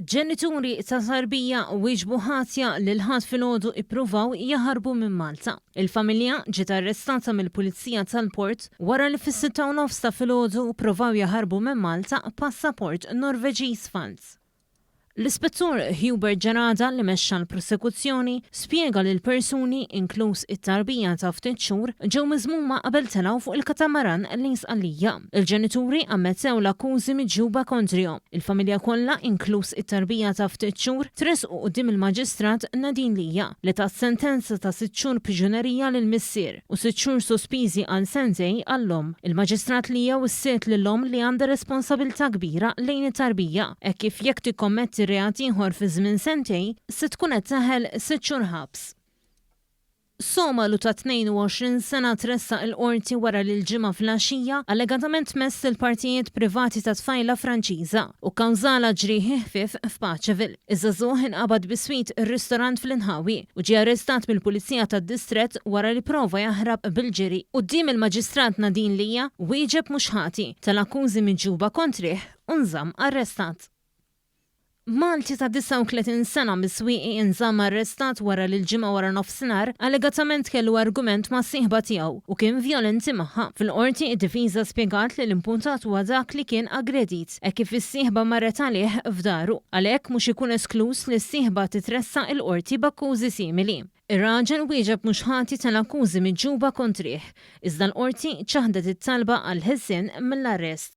Ġenituri ta' sarbija wieġbu ħatja lil ħadd filgħodu ippruvaw jaħarbu minn Malta. Il-familja ġiet arrestata mill-Pulizija tal-Port wara li fis-6:30 ta' filgħodu ppruvaw jaħarbu minn Malta passaport Norveġiż fals. L-Ispettur Hubert Ġenada li mexxa l-prosekuzzjoni spjega li l-persuni inkluż it-tarbija ta' ftit xhur ġew miżmuma qabel telgħu fuq il-katamaran li nsqallija. Il-ġenituri ammettew l-akkużi miġjuba kontrihom. Il-familja kollha inkluż it-tarbija ta' ftit xhur tresqu quddiem il-Maġistrat Nadine Lija li tat sentenza ta' 6 xhur priġunerija lil missier u 6 xhur sospiżi għal sentej għall-om. Il-Maġistrat Lija wissiet lill-om li għandha responsabilità kbira lejn it-tarbija hekk kif jekk tikkommetti reat ieħor fi żmien sentej se tkun qed taħel 6 xhur ħabs. Somalu ta' 22 sena tressaq il-qorti wara li l-ġimgħa fl-għaxija allegatament mess il-partijiet privati ta' tfajla Franċiża u kkawżala ġrieħi ħfief f'Paċeville. Iż-żagħżugħ inqabad biswit ir-ristorant fl-Inħawi u ġie arrestat mill-Pulizija tad-Distrett wara li prova jaħrab bil-ġiri. Quddiem il-Maġistrat Nadine Lija wieġeb mhux ħati tal-akkużi miġjuba kontrih u nżamm arrestat. Malti ta' 39 sena miswieqi inżamm arrestat wara li l-ġimgħa wara nofsinhar allegatament kellu argument ma' sieħba tiegħu u kien vjolenti magħha. Fil-qorti id-difiża spjegat li l-imputat huwa dak li kien aggredit hekk kif is-sieħba marret għalih f'daru. Għalhekk mhux ikun esklus li s-sieħba titressaq il-qorti b'akkużi simili. Ir-raġel wieġeb mhux ħati tal-akkużi miġjuba kontrih, iżda l-qorti ċaħdet it-talba għal ħelsien mill-arrest.